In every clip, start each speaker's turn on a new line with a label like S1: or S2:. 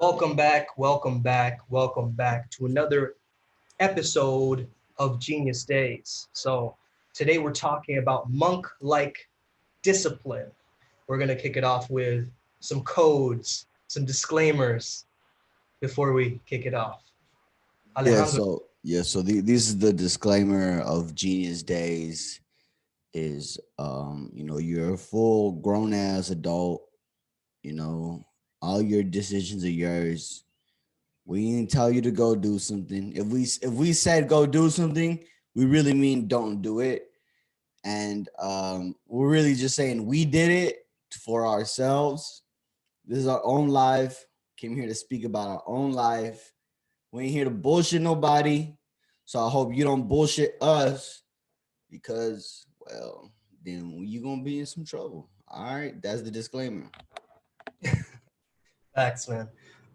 S1: Welcome back to another episode of Genius Days. So, today we're talking about monk like discipline. We're going to kick it off with some codes, some disclaimers before we kick it off.
S2: Yeah,
S1: Alejandro,
S2: so yeah, so this is the disclaimer of Genius Days is you're a full grown ass adult, you know, all your decisions are yours. We didn't tell you to go do something. If we said go do something, we really mean don't do it. And we're really just saying we did it for ourselves. This is our own life. Came here to speak about our own life. We ain't here to bullshit nobody. So I hope you don't bullshit us because, well, then you gonna be in some trouble. All right, that's the disclaimer.
S1: thanks, man.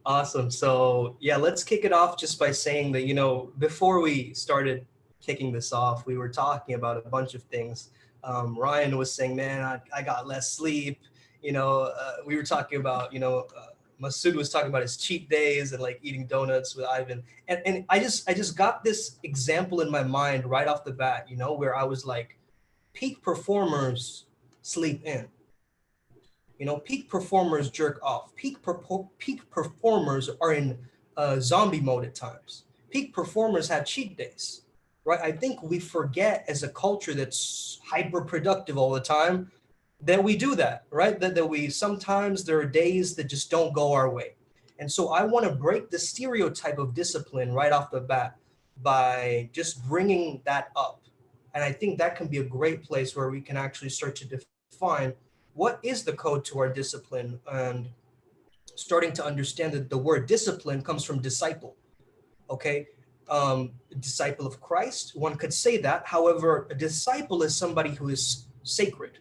S1: Awesome. So, yeah, let's kick it off just by saying that, before we started kicking this off, we were talking about a bunch of things. Ryan was saying, man, I got less sleep. We were talking about, Masood was talking about his cheat days and like eating donuts with Ivan. And I just got this example in my mind right off the bat, where I was like, peak performers sleep in. Peak performers jerk off. Peak performers are in zombie mode at times. Peak performers have cheat days, right? I think we forget as a culture that's hyper productive all the time that we do that, right? That we sometimes there are days that just don't go our way. And so I want to break the stereotype of discipline right off the bat by just bringing that up. And I think that can be a great place where we can actually start to define what is the code to our discipline and starting to understand that the word discipline comes from disciple. Okay. Disciple of Christ, one could say that. However, a disciple is somebody who is sacred,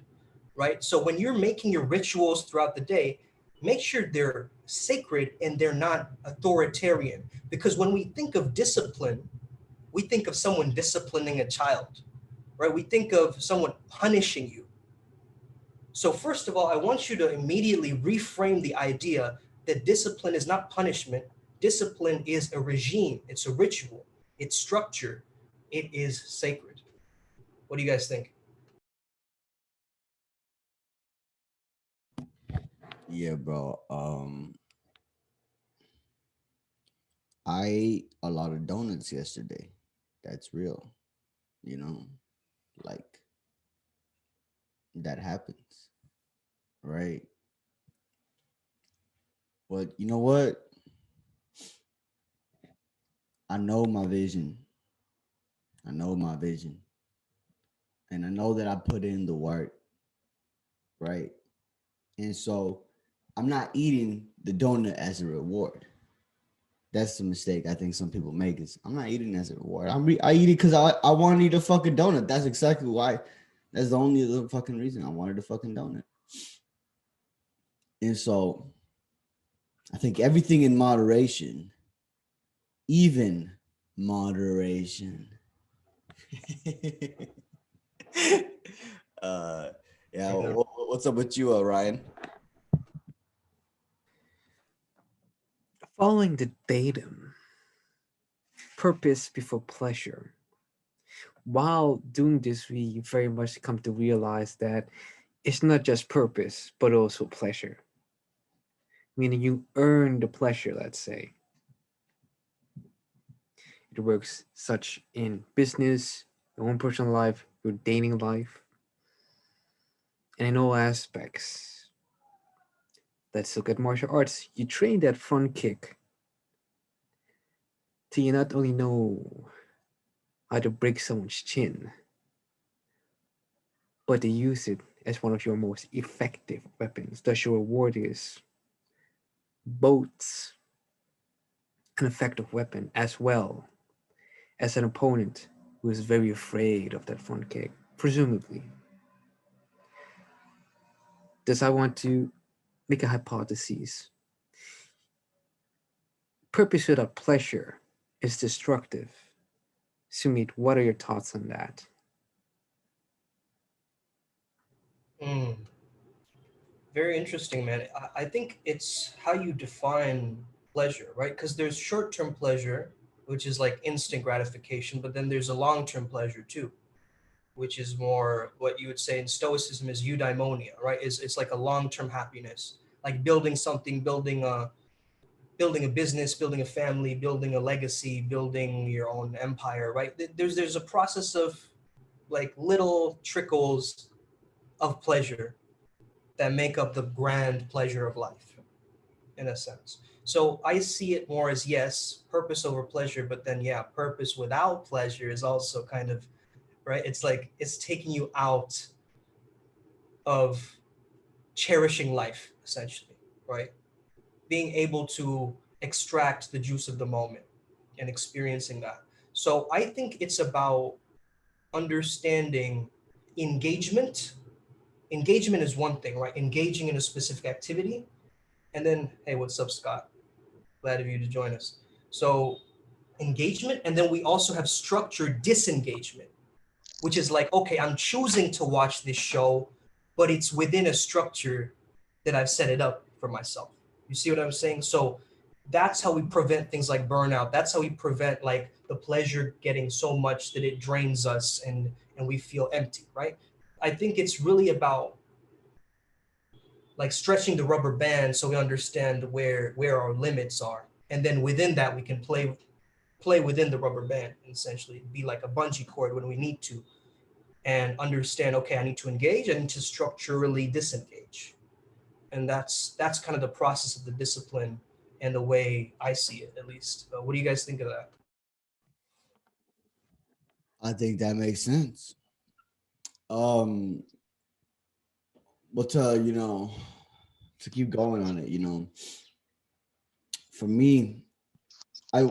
S1: right? So when you're making your rituals throughout the day, make sure they're sacred and they're not authoritarian. Because when we think of discipline, we think of someone disciplining a child, right? We think of someone punishing you. So, first of all, I want you to immediately reframe the idea that discipline is not punishment. Discipline is a regime, it's a ritual, it's structure, it is sacred. What do you guys think?
S2: Yeah, bro. I ate a lot of donuts yesterday. That's real. You know, like that happens, right? But you know what? I know my vision. I know my vision. And I know that I put in the work, right? And so I'm not eating the donut as a reward. That's the mistake I think some people make is I'm not eating as a reward. I eat it because I want to eat a fucking donut. That's exactly why. That's the only other fucking reason I wanted a fucking donut. And so I think everything in moderation, even moderation. uh, yeah. What's up with you, Ryan?
S3: Following the datum, purpose before pleasure. While doing this, we very much come to realize that it's not just purpose, but also pleasure. Meaning you earn the pleasure, let's say. It works such in business, your own personal life, your dating life, and in all aspects. Let's look at martial arts. You train that front kick till you not only know how to break someone's chin, but to use it as one of your most effective weapons. Thus, your reward is both an effective weapon as well as an opponent who is very afraid of that front kick, presumably. Thus, I want to make a hypothesis. Purpose without pleasure is destructive. Sumit, what are your thoughts on that?
S1: Mm, very interesting, man. I think it's how you define pleasure, right? Because there's short-term pleasure, which is like instant gratification, but then there's a long-term pleasure too, which is more what you would say in Stoicism is eudaimonia, right? It's like a long-term happiness, like building something, building a business, building a family, building a legacy, building your own empire, right? There's a process of like little trickles of pleasure that make up the grand pleasure of life, in a sense. So I see it more as, yes, purpose over pleasure, but then yeah, purpose without pleasure is also kind of, right? It's like it's taking you out of cherishing life, essentially, right? Being able to extract the juice of the moment and experiencing that. So I think it's about understanding engagement. Engagement is one thing, right? Engaging in a specific activity. And then, hey, what's up, Scott? Glad of you to join us. So engagement, and then we also have structured disengagement, which is like, okay, I'm choosing to watch this show, but it's within a structure that I've set it up for myself. You see what I'm saying? So that's how we prevent things like burnout. That's how we prevent like the pleasure getting so much that it drains us and we feel empty, right? I think it's really about like stretching the rubber band so we understand where our limits are. And then within that we can play within the rubber band and essentially be like a bungee cord when we need to, and understand, okay, I need to engage, I need to structurally disengage. And that's kind of the process of the discipline and the way I see it, at least. What do you guys think of that?
S2: I think that makes sense. Um, but to keep going on it, for me, I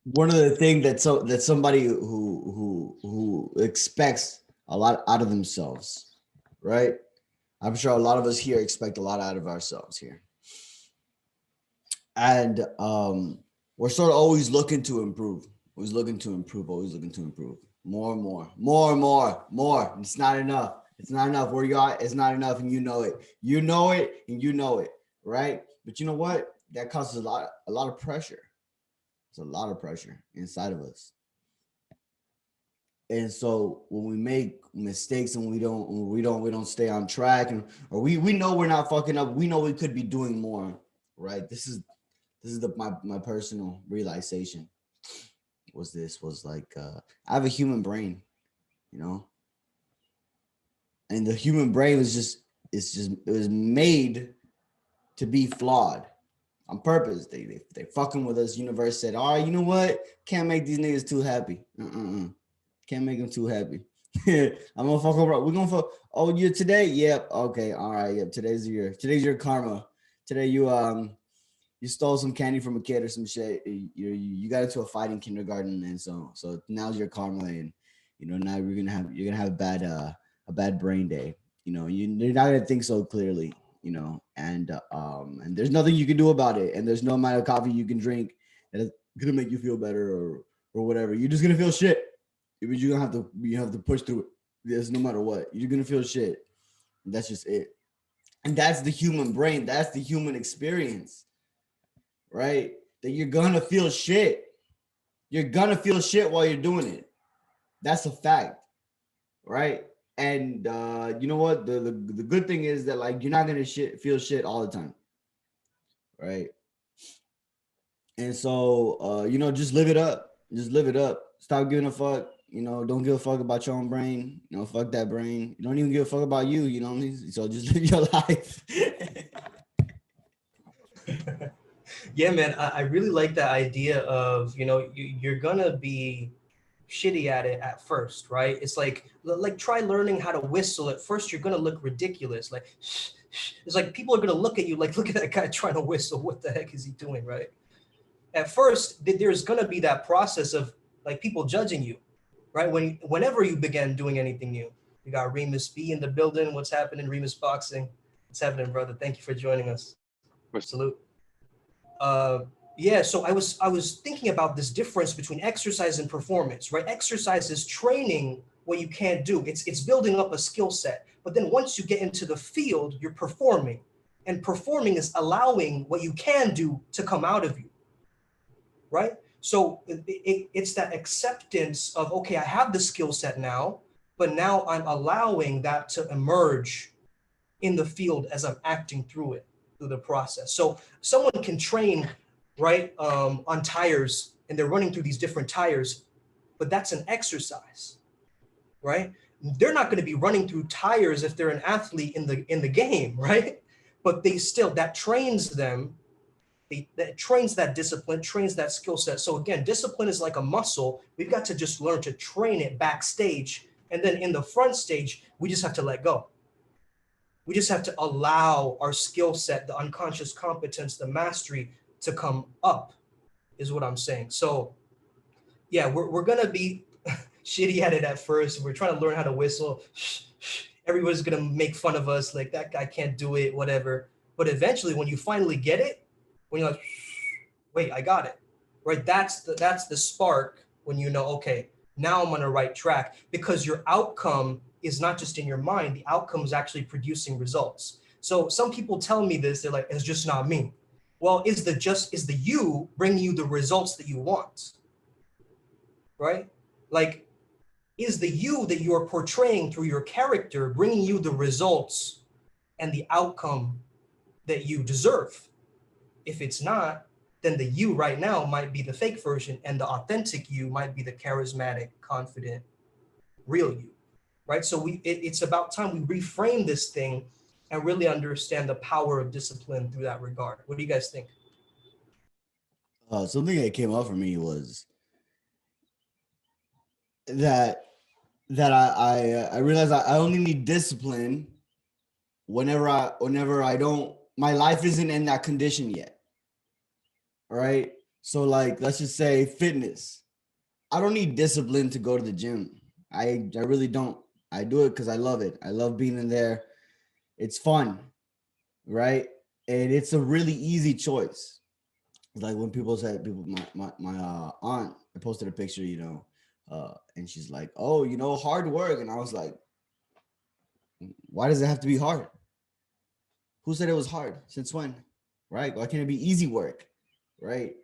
S2: one of the things that somebody who expects a lot out of themselves, right? I'm sure a lot of us here expect a lot out of ourselves here, and we're sort of always looking to improve, always looking to improve, always looking to improve, more and more, more and more, more. It's not enough. It's not enough. Where you are, it's not enough, and you know it. You know it, and you know it, right? But you know what? That causes a lot of pressure. It's a lot of pressure inside of us. And so when we make mistakes and we don't stay on track, and or we know we're not fucking up, we know we could be doing more, right? This is my personal realization was like I have a human brain, you know, and the human brain it was made to be flawed on purpose. They fucking with us. Universe said, all right, you know what? Can't make these niggas too happy. Can't make them too happy. I'm gonna fuck over. We're gonna fuck. Oh, you today? Yep. Okay. All right. Yep. Today's your karma. Today you stole some candy from a kid or some shit. You got into a fight in kindergarten, and so now's your karma, and now you're gonna have a bad brain day. You're not gonna think so clearly. And there's nothing you can do about it, and there's no amount of coffee you can drink that is gonna make you feel better or whatever. You're just gonna feel shit. You have to push through it. There's no matter what. You're gonna feel shit. And that's just it. And that's the human brain. That's the human experience, right? That you're gonna feel shit. You're gonna feel shit while you're doing it. That's a fact, right? And you know what? The good thing is that like you're not gonna feel shit all the time, right? And so just live it up. Just live it up. Stop giving a fuck. Don't give a fuck about your own brain. Fuck that brain. You don't even give a fuck about you. You know what I mean? So just live your life.
S1: Yeah, man, I really like that idea of, you're gonna be shitty at it at first, right? It's like try learning how to whistle. At first you're gonna look ridiculous, like it's like people are gonna look at you like, look at that guy trying to whistle, what the heck is he doing, right? At first there's gonna be that process of like people judging you, right? Whenever you begin doing anything new. We got Remus B in the building. What's happening, Remus Boxing? What's happening, brother? Thank you for joining us. Salute. Yeah, so I was thinking about this difference between exercise and performance, right? Exercise is training what you can't do. It's building up a skill set. But then once you get into the field, you're performing. And performing is allowing what you can do to come out of you. right? So it's that acceptance of, okay, I have the skill set now, but now I'm allowing that to emerge in the field as I'm acting through it, through the process. So someone can train, right, on tires, and they're running through these different tires, but that's an exercise, right? They're not going to be running through tires if they're an athlete in the game, right? But they still, that trains them. That trains that discipline, trains that skill set. So again, discipline is like a muscle. We've got to just learn to train it backstage, and then in the front stage, we just have to let go. We just have to allow our skill set, the unconscious competence, the mastery to come up, is what I'm saying. So yeah, we're gonna be shitty at it at first. We're trying to learn how to whistle. Everybody's gonna make fun of us, like that guy can't do it, whatever. But eventually, when you finally get it, when you're like, wait, I got it, right? That's the spark when you know, okay, now I'm on the right track, because your outcome is not just in your mind. The outcome is actually producing results. So some people tell me this, they're like, it's just not me. Well, is the you bringing you the results that you want, right? Like, is the you that you are portraying through your character bringing you the results and the outcome that you deserve? If it's not, then the you right now might be the fake version, and the authentic you might be the charismatic, confident, real you, right? So it's about time we reframe this thing and really understand the power of discipline through that regard. What do you guys think?
S2: Something that came up for me was that I realized I only need discipline whenever I don't, my life isn't in that condition yet. All right. So like, let's just say fitness. I don't need discipline to go to the gym. I really don't. I do it because I love it. I love being in there. It's fun, right? And it's a really easy choice. Like when people said, my aunt, I posted a picture, and she's like, oh, hard work. And I was like, why does it have to be hard? Who said it was hard? Since when? Right? Why can't it be easy work? Right?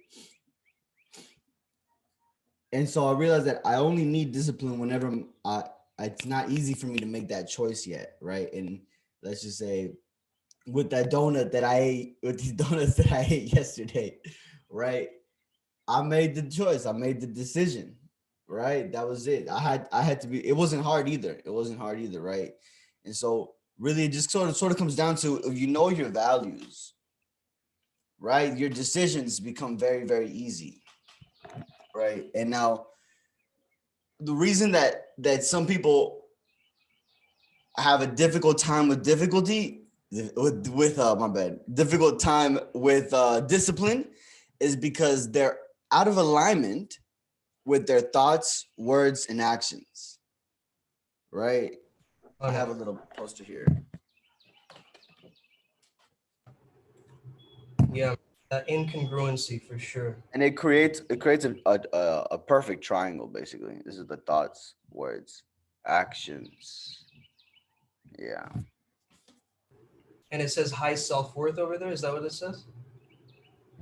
S2: And so I realized that I only need discipline whenever it's not easy for me to make that choice yet, right? And let's just say with that donut that I ate, with these donuts that I ate yesterday, right? I made the choice. I made the decision, right? That was it. I had to be. It wasn't hard either. It wasn't hard either, right? And so really, it just sort of comes down to, if you know your values, right? Your decisions become very, very easy, right? And now the reason that some people have a difficult time with difficult time with discipline is because they're out of alignment with their thoughts, words, and actions, right? I have a little poster here.
S1: Yeah, that incongruency for sure.
S2: And it creates a perfect triangle, basically. This is the thoughts, words, actions. Yeah.
S1: And it says high self-worth over there. Is that what it says?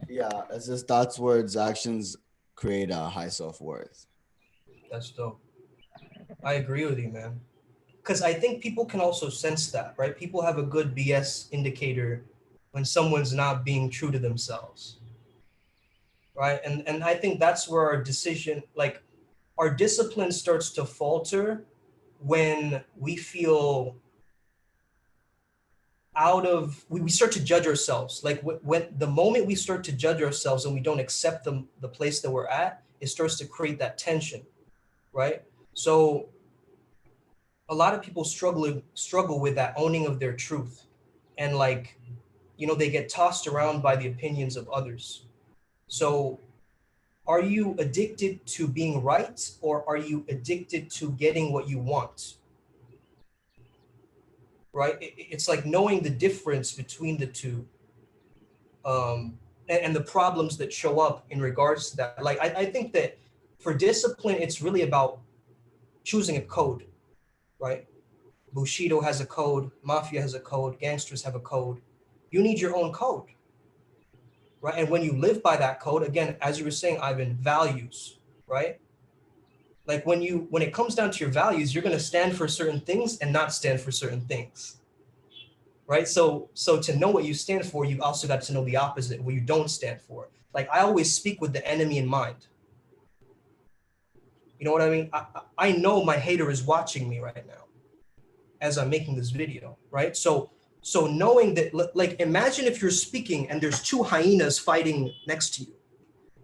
S2: Yeah, it's just thoughts, words, actions create a high self-worth.
S1: That's dope. I agree with you, man. Because I think people can also sense that, right? People have a good BS indicator when someone's not being true to themselves, right? And I think that's where our decision, like our discipline starts to falter when we feel we start to judge ourselves. Like when the moment we start to judge ourselves and we don't accept the place that we're at, it starts to create that tension, right? So a lot of people struggle with that owning of their truth, and like, they get tossed around by the opinions of others. So are you addicted to being right, or are you addicted to getting what you want? Right? It's like knowing the difference between the two, and the problems that show up in regards to that. Like I think that for discipline, it's really about choosing a code, right? Bushido has a code, Mafia has a code, gangsters have a code. You need your own code. right? And when you live by that code, again, as you were saying, Ivan, values, right? Like when it comes down to your values, you're going to stand for certain things and not stand for certain things, right? So to know what you stand for, you've also got to know the opposite, what you don't stand for. Like I always speak with the enemy in mind. You know what I mean? I know my hater is watching me right now as I'm making this video, right? So knowing that, like, imagine if you're speaking and there's two hyenas fighting next to you.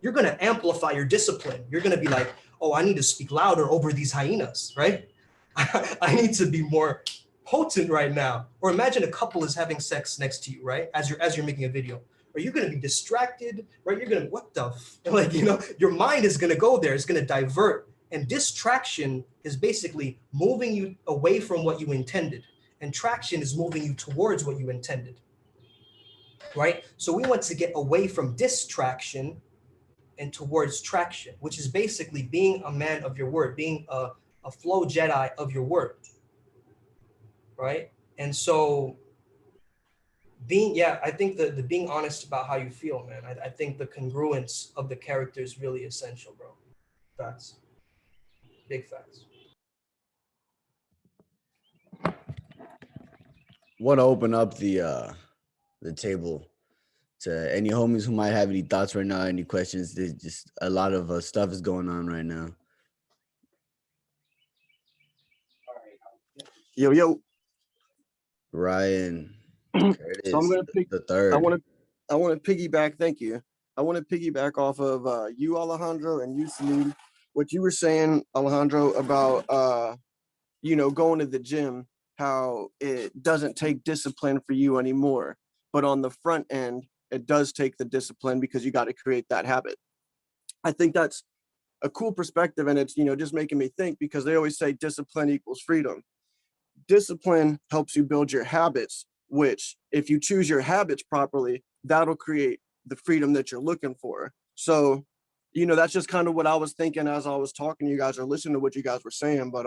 S1: You're going to amplify your discipline. You're going to be like, oh, I need to speak louder over these hyenas, right? I need to be more potent right now. Or imagine a couple is having sex next to you, right? As you're making a video. Or you're going to be distracted, right? You're going to, what the, like, you know, your mind is going to go there. It's going to divert. And distraction is basically moving you away from what you intended. And traction is moving you towards what you intended, right? So we want to get away from distraction and towards traction, which is basically being a man of your word, being a flow Jedi of your word, right? And so I think the being honest about how you feel, man, I think the congruence of the character is really essential, bro. Facts. Big facts.
S2: Want to open up the table to any homies who might have any thoughts right now, any questions. There's just a lot of stuff is going on right now.
S4: Yo,
S2: Ryan, Curtis,
S4: so I'm gonna pick
S2: the third.
S4: I want to piggyback. Thank you. I want to piggyback off of you, Alejandro, and you, Sumedh, what you were saying, Alejandro, about going to the gym, how it doesn't take discipline for you anymore, but on the front end, it does take the discipline because you got to create that habit. I think that's a cool perspective, and it's just making me think, because they always say discipline equals freedom. Discipline helps you build your habits, which if you choose your habits properly, that'll create the freedom that you're looking for. So, that's just kind of what I was thinking as I was talking to you guys or listening to what you guys were saying. But,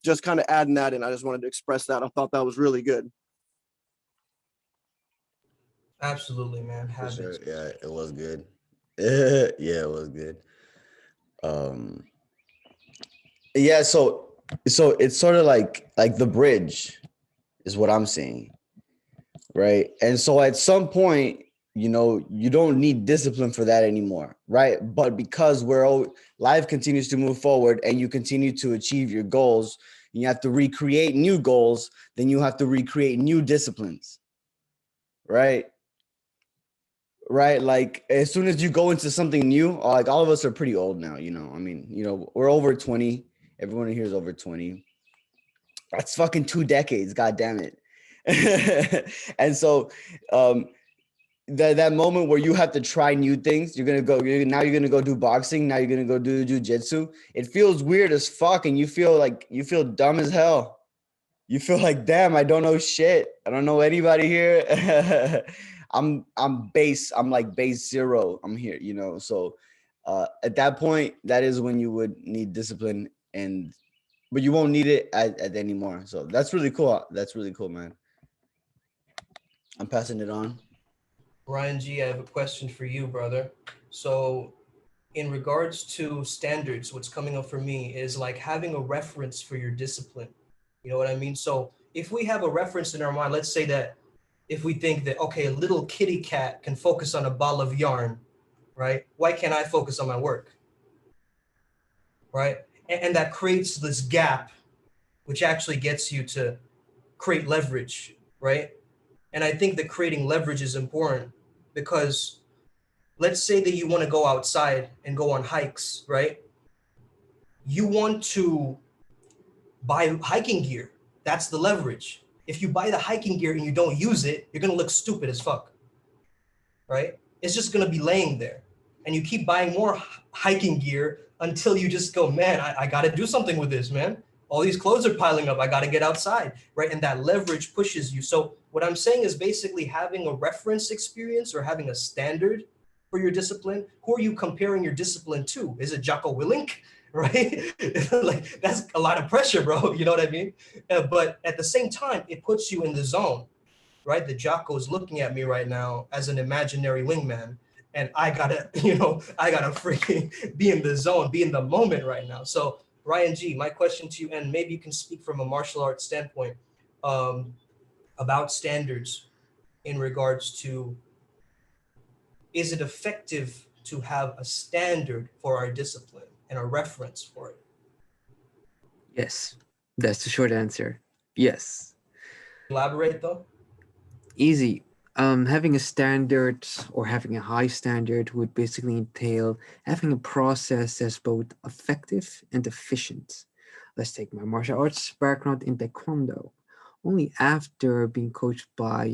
S4: just kind of adding that in, I just wanted to express that. I thought that was really good.
S1: Absolutely, man. Habits.
S2: Sure. Yeah, it was good. Yeah, it was good. Yeah, so it's sort of like the bridge is what I'm saying, right? And so at some point, you don't need discipline for that anymore, right? But because life continues to move forward and you continue to achieve your goals, you have to recreate new goals, then you have to recreate new disciplines, right? Right, like as soon as you go into something new, like all of us are pretty old now, I mean, we're over 20. Everyone here is over 20. That's fucking 2 decades, god damn it. And so that moment where you have to try new things, you're gonna go do boxing, now you're gonna go do jiu-jitsu. It feels weird as fuck, and you feel dumb as hell. You feel like, damn, I don't know shit. I don't know anybody here. I'm base. I'm like base zero. I'm here, So at that point, that is when you would need discipline, but you won't need it at anymore. So that's really cool. That's really cool, man. I'm passing it on.
S1: Ryan G, I have a question for you, brother. So in regards to standards, what's coming up for me is like having a reference for your discipline. You know what I mean? So if we have a reference in our mind, let's say that if we think that, okay, a little kitty cat can focus on a ball of yarn, right? Why can't I focus on my work? Right? And that creates this gap, which actually gets you to create leverage, right? And I think that creating leverage is important because let's say that you want to go outside and go on hikes, right? You want to buy hiking gear. That's the leverage. If you buy the hiking gear and you don't use it, you're going to look stupid as fuck, right? It's just going to be laying there. And you keep buying more hiking gear until you just go, man, I got to do something with this, man. All these clothes are piling up. I got to get outside, right? And that leverage pushes you. So what I'm saying is basically having a reference experience or having a standard for your discipline. Who are you comparing your discipline to? Is it Jocko Willink? Right? Like that's a lot of pressure, bro. You know what I mean? But at the same time, it puts you in the zone. right? The Jocko is looking at me right now as an imaginary wingman, and I gotta, I gotta freaking be in the zone, be in the moment right now. So Ryan G, my question to you, and maybe you can speak from a martial arts standpoint, about standards in regards to, is it effective to have a standard for our discipline and a reference for it?
S3: Yes, that's the short answer. Yes.
S1: Elaborate though.
S3: Easy. Having a standard or having a high standard would basically entail having a process that's both effective and efficient. Let's take my martial arts background in Taekwondo. Only after being coached by,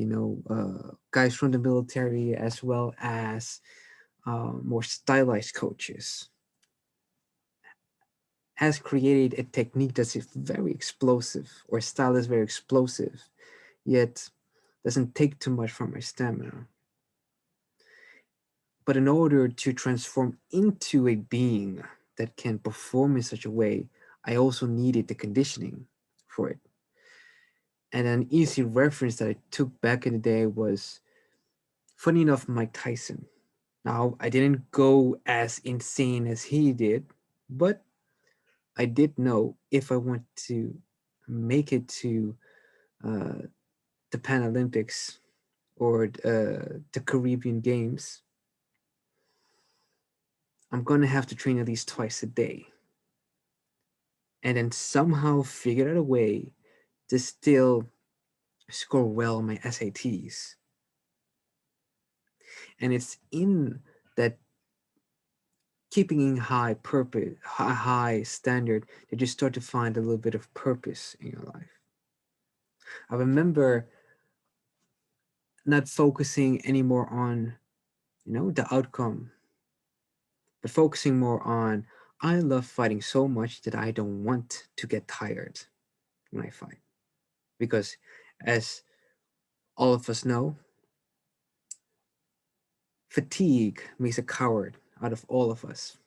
S3: guys from the military as well as more stylized coaches, has created a technique that's very explosive, or style is very explosive, yet doesn't take too much from my stamina. But in order to transform into a being that can perform in such a way, I also needed the conditioning for it. And an easy reference that I took back in the day was, funny enough, Mike Tyson. Now, I didn't go as insane as he did, but I did know if I want to make it to uh, the Pan Olympics or the Caribbean Games, I'm gonna have to train at least twice a day, and then somehow figure out a way to still score well on my SATs. And it's in that keeping in high purpose, high standard, that you start to find a little bit of purpose in your life. I remember not focusing anymore on, the outcome, but focusing more on, I love fighting so much that I don't want to get tired when I fight. Because as all of us know, fatigue makes a coward out of all of us.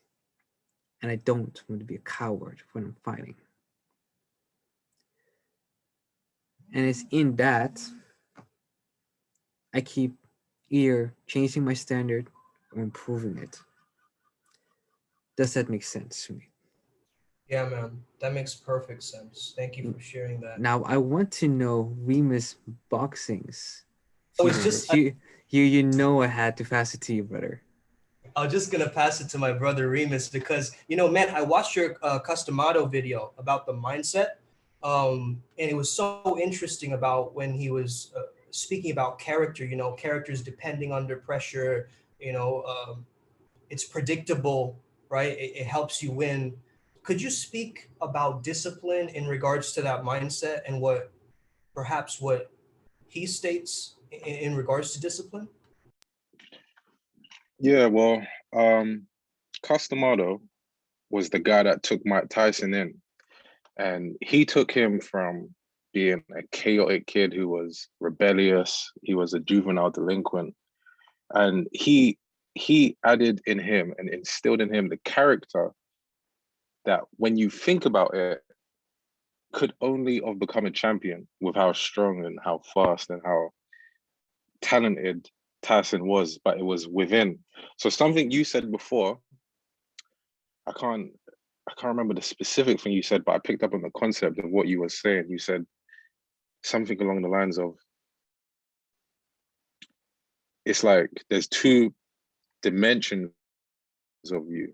S3: And I don't want to be a coward when I'm fighting. And it's in that I keep either changing my standard or improving it. Does that make sense to me?
S1: Yeah, man, that makes perfect sense. Thank you for sharing that.
S3: Now I want to know Remus Boxing's
S1: I
S3: view
S1: was
S3: on this.
S1: just
S3: You know I had to pass it to you, brother.
S1: I was just gonna pass it to my brother Remus because man, I watched your Customado video about the mindset, and it was so interesting about when he was speaking about character. Characters depending under pressure. It's predictable, right? It helps you win. Could you speak about discipline in regards to that mindset and what he states in regards to discipline?
S5: Yeah, well, um, Customado was the guy that took Mike Tyson in, and he took him from being a chaotic kid who was rebellious. He was a juvenile delinquent, and he added in him and instilled in him the character that, when you think about it, could only have become a champion with how strong and how fast and how talented Tyson was, but it was within. So something you said before, I can't I can't remember the specific thing you said, but I picked up on the concept of what you were saying. You said something along the lines of, it's like there's two dimensions of you.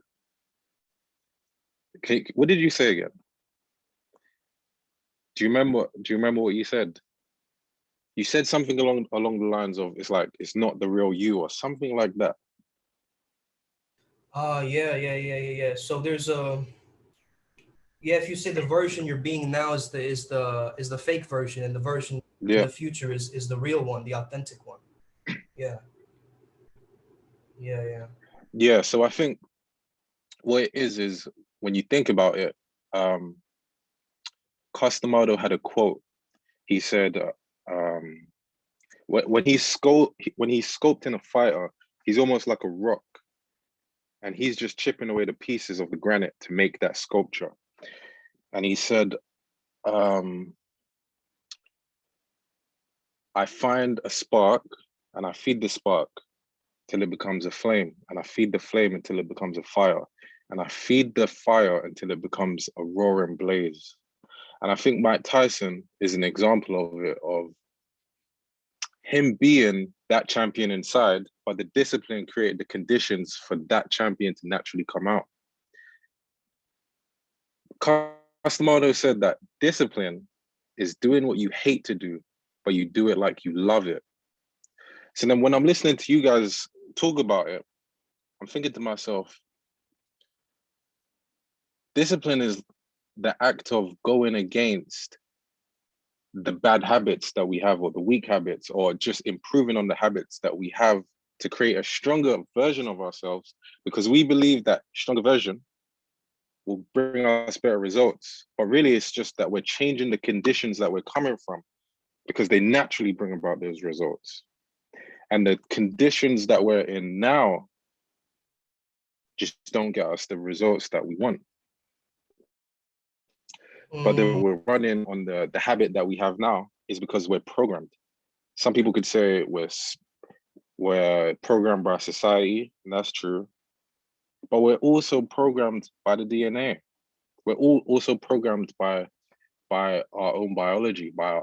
S5: Okay, what did you say again? Do you remember what you said? You said something along the lines of, it's like it's not the real you, or something like that.
S1: Yeah. So there's a yeah. If you say the version you're being now is the fake version, and the version in
S5: Yeah.
S1: the future is the real one, the authentic one. Yeah, yeah.
S5: Yeah. So I think what it is when you think about it, um, Customado had a quote. He said, when he's sculpting a fighter, he's almost like a rock, and he's just chipping away the pieces of the granite to make that sculpture. And he said, um, I find a spark and I feed the spark till it becomes a flame, and I feed the flame until it becomes a fire, and I feed the fire until it becomes a roaring blaze. And I think Mike Tyson is an example of it, of him being that champion inside, but the discipline created the conditions for that champion to naturally come out. Customardo said that discipline is doing what you hate to do, but you do it like you love it. So then when I'm listening to you guys talk about it, I'm thinking to myself, discipline is the act of going against the bad habits that we have, or the weak habits, or just improving on the habits that we have to create a stronger version of ourselves, because we believe that stronger version will bring us better results. But really, it's just that we're changing the conditions that we're coming from, because they naturally bring about those results. And the conditions that we're in now just don't get us the results that we want. But then we're running on the habit that we have now is because we're programmed. Some people could say we're programmed by society, and that's true. But we're also programmed by the DNA. We're all also programmed by our own biology, by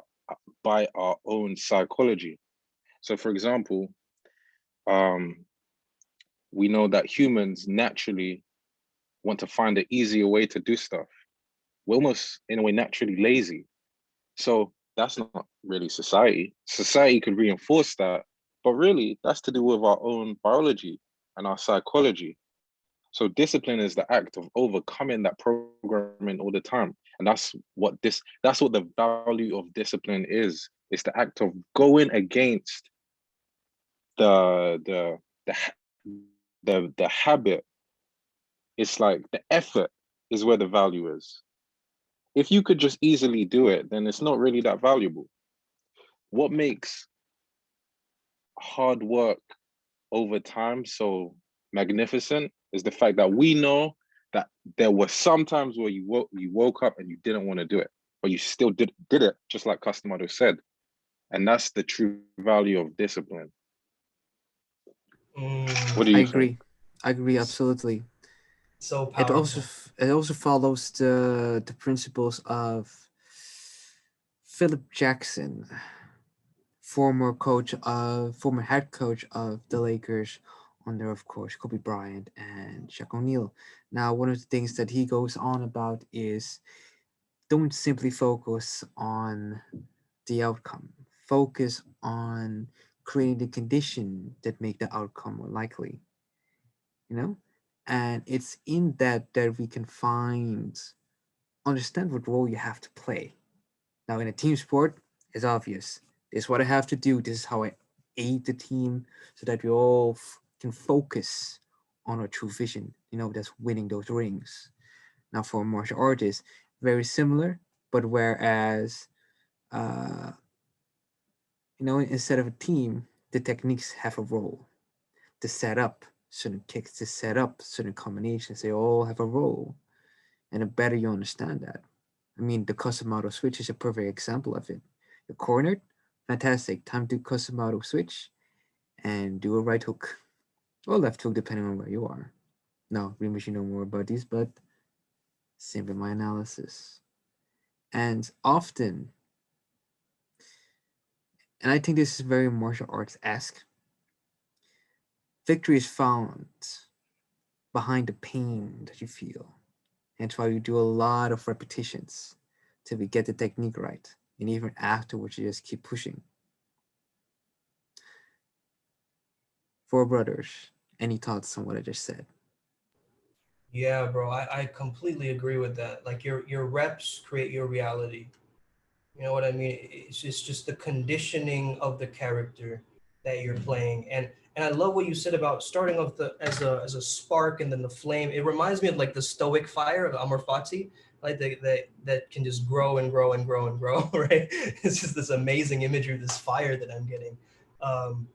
S5: our own psychology. So for example, we know that humans naturally want to find an easier way to do stuff. We're almost, in a way, naturally lazy. So that's not really society. Society could reinforce that, but really that's to do with our own biology and our psychology. So discipline is the act of overcoming that programming all the time. And that's what the value of discipline is. It's the act of going against the habit. It's like the effort is where the value is. If you could just easily do it, then it's not really that valuable. What makes hard work over time so magnificent is the fact that we know that there were some times where you woke up and you didn't want to do it, but you still did it, just like Customardo said. And that's the true value of discipline. What do you think?
S3: I agree absolutely.
S1: So powerful.
S3: It also follows the principles of Philip Jackson, former head coach of the Lakers, under of course Kobe Bryant and Shaq O'Neal. Now, one of the things that he goes on about is don't simply focus on the outcome. Focus on creating the condition that make the outcome more likely. You know, and it's in that we can understand what role you have to play. Now, in a team sport, it's obvious. This is what I have to do. This is how I aid the team so that we all can focus on our true vision. You know, that's winning those rings. Now, for a martial artist, very similar, but whereas, uh, instead of a team, the techniques have a role. To set up certain kicks, to set up certain combinations, they all have a role. And the better you understand that, I mean, the custom auto switch is a perfect example of it. You're cornered, fantastic. Time to custom auto switch and do a right hook or left hook, depending on where you are. No, we should know more about these, but simply my analysis. And often, and I think this is very martial arts esque, victory is found behind the pain that you feel. Hence why you do a lot of repetitions till we get the technique right. And even afterwards, you just keep pushing. Four brothers, any thoughts on what I just said?
S1: Yeah, bro, I completely agree with that. Like your reps create your reality. You know what I mean? It's just the conditioning of the character that you're playing. And I love what you said about starting off as a spark and then the flame. It reminds me of like the stoic fire of Amor Fati, like that can just grow and grow and grow and grow, right? It's just this amazing imagery of this fire that I'm getting. Um,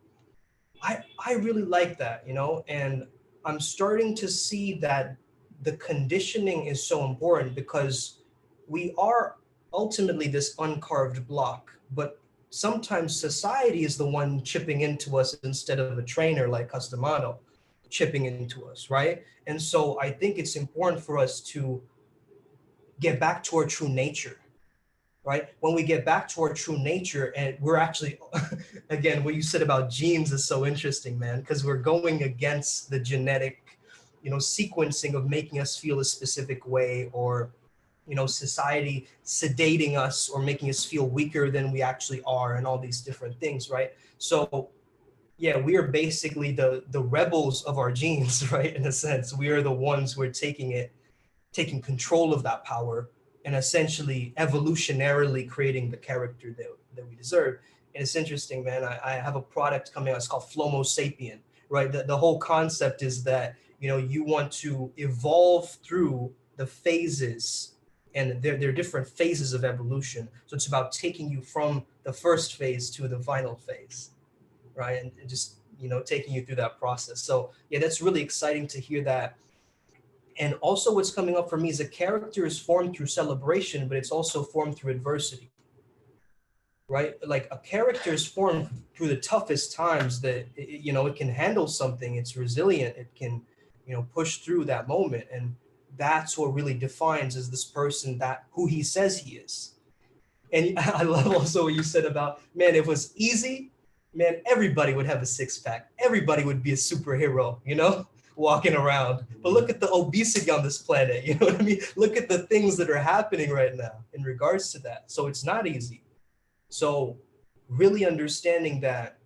S1: I really like that, you know, and I'm starting to see that the conditioning is so important because we are ultimately this uncarved block, but sometimes society is the one chipping into us instead of a trainer like Customado chipping into us, right? And so I think it's important for us to get back to our true nature, right? When we get back to our true nature, and we're actually, again, what you said about genes is so interesting, man, because we're going against the genetic, sequencing of making us feel a specific way, or, society sedating us or making us feel weaker than we actually are, and all these different things, right? So yeah, we are basically the rebels of our genes, right? In a sense, we are the ones who are taking control of that power and essentially evolutionarily creating the character that we deserve. And it's interesting, man. I have a product coming out. It's called Flomo Sapien, right? The whole concept is that, you want to evolve through the phases, and they're different phases of evolution. So it's about taking you from the first phase to the final phase, right? And just, taking you through that process. So yeah, that's really exciting to hear that. And also what's coming up for me is a character is formed through celebration, but it's also formed through adversity, right? Like a character is formed through the toughest times, that, it can handle something, it's resilient, it can, push through that moment. And that's what really defines as this person, that who he says he is. And I love also what you said about, man, if it was easy, man, everybody would have a six pack. Everybody would be a superhero, walking around. But look at the obesity on this planet. You know what I mean? Look at the things that are happening right now in regards to that. So it's not easy. So really understanding that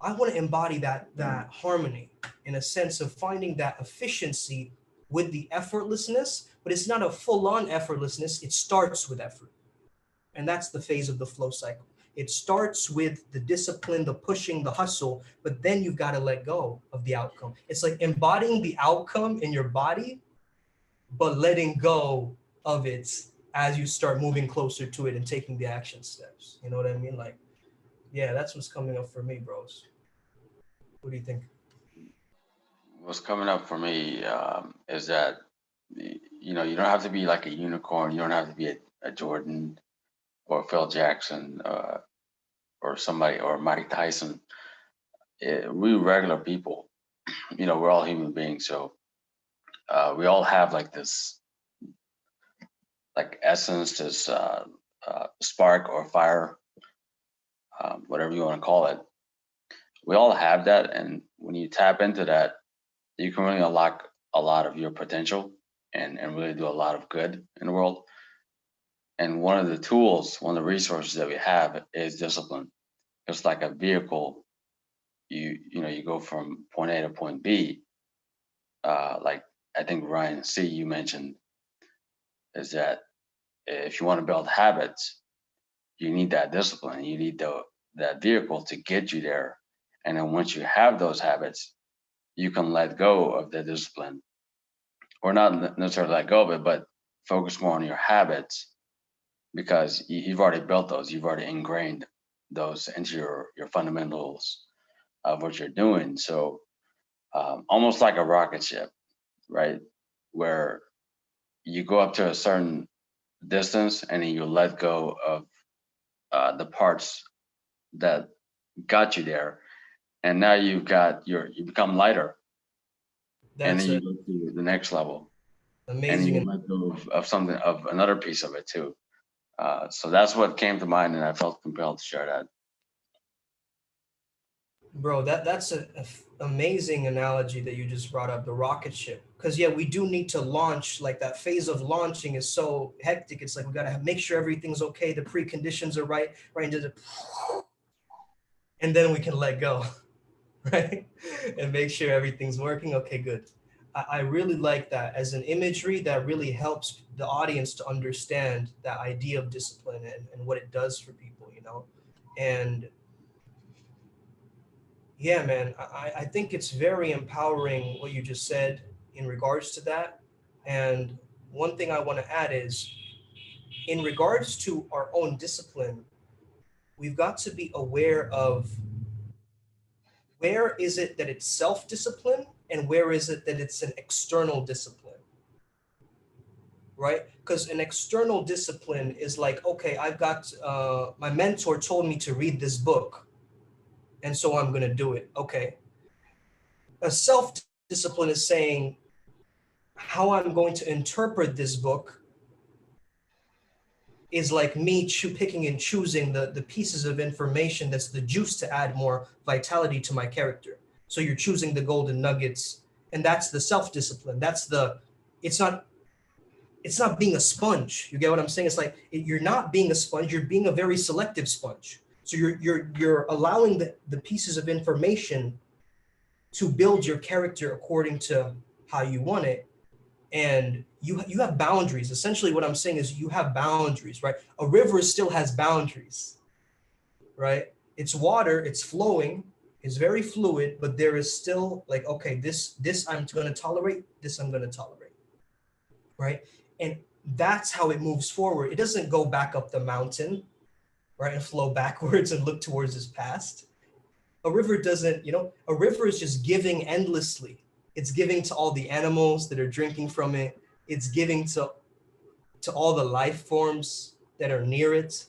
S1: I want to embody that harmony, in a sense of finding that efficiency with the effortlessness, but it's not a full-on effortlessness. It starts with effort. And that's the phase of the flow cycle. It starts with the discipline, the pushing, the hustle, but then you've got to let go of the outcome. It's like embodying the outcome in your body, but letting go of it as you start moving closer to it and taking the action steps. You know what I mean? Like, yeah, that's what's coming up for me, bros. What do you think?
S6: What's coming up for me is that, you don't have to be like a unicorn. You don't have to be a Jordan or Phil Jackson or somebody, or Mike Tyson. We regular people, we're all human beings. So we all have like this, like essence, this spark or fire, whatever you want to call it. We all have that. And when you tap into that, you can really unlock a lot of your potential and really do a lot of good in the world. And one of the tools, one of the resources that we have is discipline. It's like a vehicle. You go from point A to point B. Like I think Ryan C, you mentioned, is that if you want to build habits, you need that discipline. You need that vehicle to get you there. And then once you have those habits, you can let go of the discipline, or not necessarily let go of it, but focus more on your habits, because you've already built those. You've already ingrained those into your fundamentals of what you're doing. So almost like a rocket ship, right? Where you go up to a certain distance and then you let go of the parts that got you there. And now you become lighter. And
S1: That's
S6: then you go to the next level.
S1: amazing.
S6: And you let go of something, of another piece of it too. So that's what came to mind, and I felt compelled to share that.
S1: Bro, that's an amazing analogy that you just brought up, the rocket ship. Because yeah, we do need to launch. Like that phase of launching is so hectic. It's like we gotta make sure everything's okay, the preconditions are right, and then we can let go, right? And make sure everything's working. Okay, good. I really like that as an imagery that really helps the audience to understand that idea of discipline and what it does for people, And yeah, man, I think it's very empowering what you just said in regards to that. And one thing I want to add is, in regards to our own discipline, we've got to be aware of where is it that it's self-discipline and where is it that it's an external discipline. right? Because an external discipline is like, okay, I've got, my mentor told me to read this book, and so I'm going to do it. Okay. A self-discipline is saying how I'm going to interpret this book is like me picking and choosing the pieces of information that's the juice to add more vitality to my character. So you're choosing the golden nuggets, and that's the self-discipline. It's not it's not being a sponge. You get what I'm saying? It's like you're not being a sponge, you're being a very selective sponge. So you're allowing the pieces of information to build your character according to how you want it. And you have boundaries. Essentially what I'm saying is you have boundaries, right? A river still has boundaries, right? It's water, it's flowing, it's very fluid, but there is still like, okay, this I'm going to tolerate, this I'm going to tolerate, right? And that's how it moves forward. It doesn't go back up the mountain, right, and flow backwards and look towards its past. A river doesn't, a river is just giving endlessly. It's giving to all the animals that are drinking from it. It's giving to all the life forms that are near it.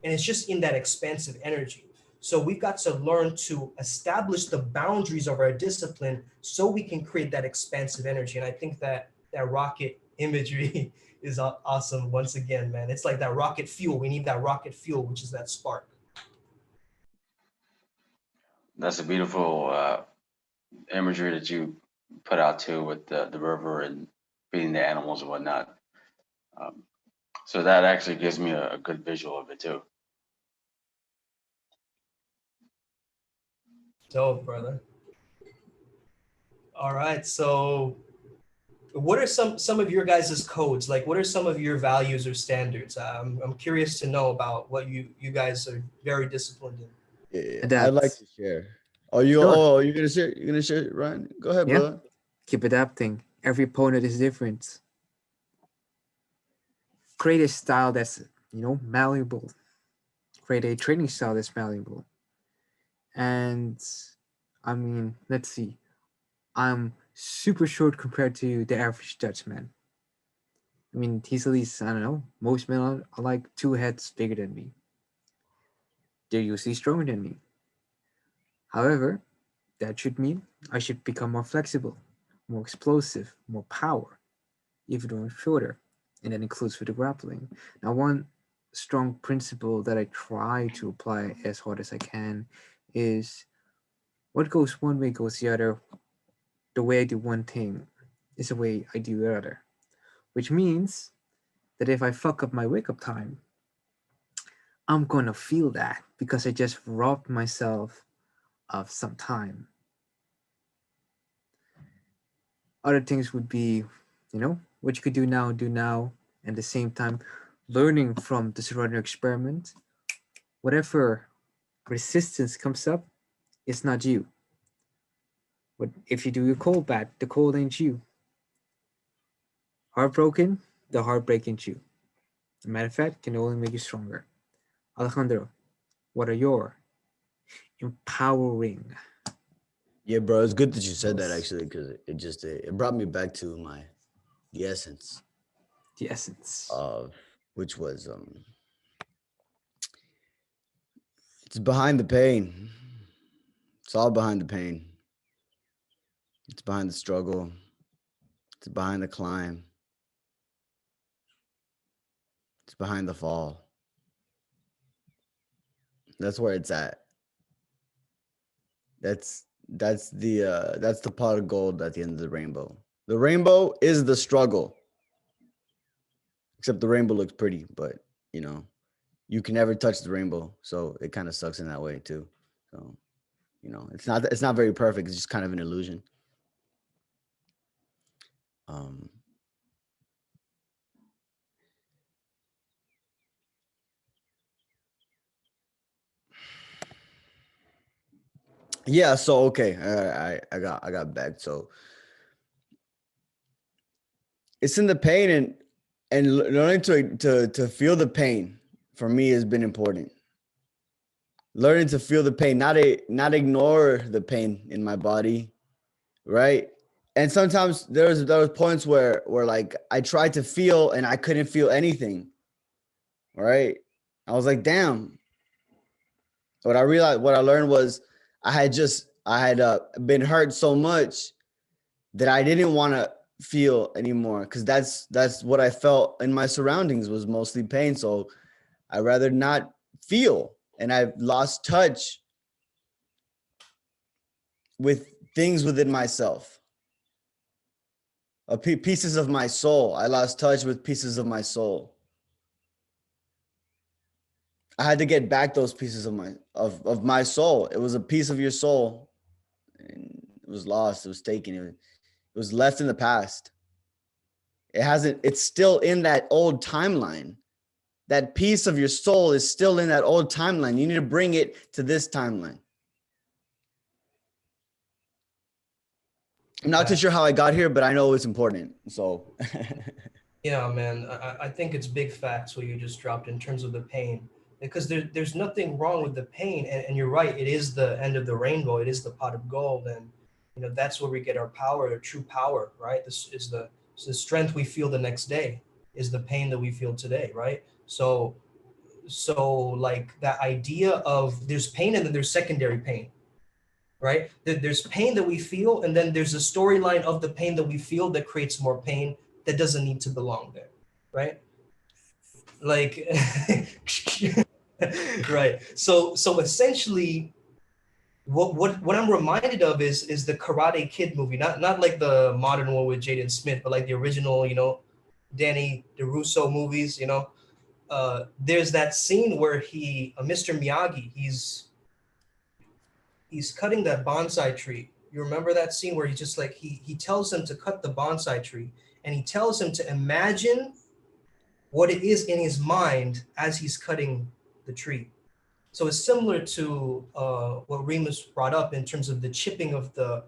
S1: And it's just in that expansive energy. So we've got to learn to establish the boundaries of our discipline so we can create that expansive energy. And I think that rocket imagery is awesome. Once again, man, it's like that rocket fuel. We need that rocket fuel, which is that spark.
S6: That's a beautiful imagery that you put out too, with the river and feeding the animals and whatnot. So that actually gives me a good visual of it too.
S1: Dope, brother. All right, so what are some of your guys' codes? Like, what are some of your values or standards? I'm curious to know about what you guys are very disciplined in.
S2: Yeah, I'd like to share. You're gonna share? You're gonna share, Ryan? Go ahead,
S3: Yeah.
S2: brother.
S3: Keep adapting. Every opponent is different. Create a style that's, malleable. Create a training style that's malleable. And I mean, let's see. I'm super short compared to the average Dutchman. I mean, he's at least, I don't know, most men are like 2 heads bigger than me. They're usually stronger than me. However, that should mean I should become more flexible, more explosive, more power, even though I'm shorter. And that includes with the grappling. Now, one strong principle that I try to apply as hard as I can is what goes one way goes the other. The way I do one thing is the way I do the other. Which means that if I fuck up my wake up time, I'm gonna feel that because I just robbed myself of some time. Other things would be, what you could do now, and at the same time, learning from the surrounding experiment. Whatever resistance comes up, it's not you. But if you do your cold bat, the cold ain't you. Heartbroken, the heartbreak ain't you. A matter of fact, can only make you stronger. Alejandro, what are your empowering?
S2: Yeah, bro, it's good that you said that actually, because it brought me back to the essence.
S3: The essence
S2: of which was it's behind the pain. It's all behind the pain. It's behind the struggle. It's behind the climb. It's behind the fall. That's where it's at. That's the pot of gold at the end of the rainbow. The rainbow is the struggle. Except the rainbow looks pretty, but you can never touch the rainbow, so it kind of sucks in that way too. So, it's not very perfect. It's just kind of an illusion. Yeah, so okay, I got back. So it's in the pain, and learning to feel the pain for me has been important. Learning to feel the pain, not ignore the pain in my body, right? And sometimes there was points where like I tried to feel and I couldn't feel anything. Right. I was like, damn. What I learned was I had been hurt so much that I didn't want to feel anymore, because that's what I felt in my surroundings was mostly pain. So I'd rather not feel, and I've lost touch with things within myself, pieces of my soul. I lost touch with pieces of my soul. I had to get back those pieces of my soul. It was a piece of your soul, and it was lost. It was taken. It was left in the past. It's still in that old timeline. That piece of your soul is still in that old timeline. You need to bring it to this timeline. I'm not too sure how I got here, but I know it's important. So
S1: Yeah, man, I think it's big facts what you just dropped in terms of the pain, because there's nothing wrong with the pain, and you're right, it is the end of the rainbow, it is the pot of gold, and that's where we get our power, our true power, right? This is the strength we feel the next day is the pain that we feel today, right? So like that idea of there's pain and then there's secondary pain, right? There's pain that we feel, and then there's a storyline of the pain that we feel that creates more pain that doesn't need to belong there, right? Like, right. So essentially, what I'm reminded of is the Karate Kid movie, not like the modern one with Jaden Smith, but like the original, Danny DeRusso movies. There's that scene where Mr. Miyagi, he's cutting that bonsai tree. You remember that scene where he's just like, he tells him to cut the bonsai tree, and he tells him to imagine what it is in his mind as he's cutting the tree. So it's similar to what Remus brought up in terms of the chipping of the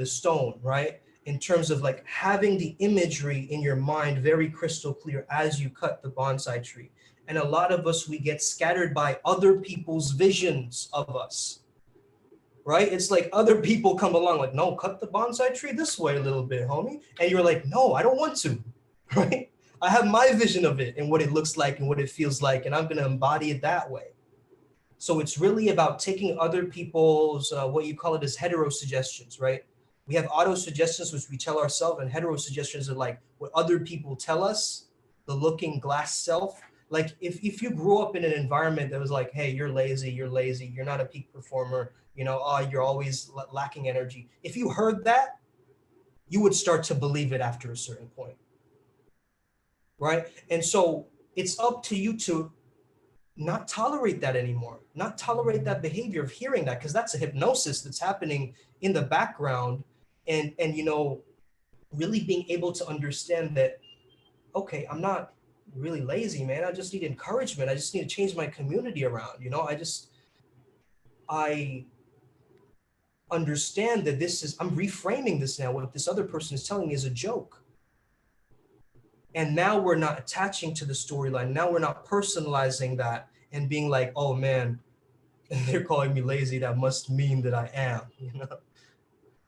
S1: stone, right? In terms of like having the imagery in your mind very crystal clear as you cut the bonsai tree. And a lot of us, we get scattered by other people's visions of us, right? It's like other people come along like, no, cut the bonsai tree this way a little bit, homie. And you're like, no, I don't want to, right? I have my vision of it and what it looks like and what it feels like, and I'm going to embody it that way. So it's really about taking other people's, what you call it as heterosuggestions, right? We have auto-suggestions, which we tell ourselves, and heterosuggestions are like what other people tell us, the looking glass self. Like if you grew up in an environment that was like, hey, you're lazy, you're not a peak performer, you're always lacking energy. If you heard that, you would start to believe it after a certain point, right? And so it's up to you to not tolerate that anymore, not tolerate that behavior of hearing that, because that's a hypnosis that's happening in the background. And really being able to understand that, okay, I'm not really lazy, man. I just need encouragement. I just need to change my community around. I understand that I'm reframing this now. What this other person is telling me is a joke. And now we're not attaching to the storyline. Now we're not personalizing that and being like, oh man, they're calling me lazy. That must mean that I am,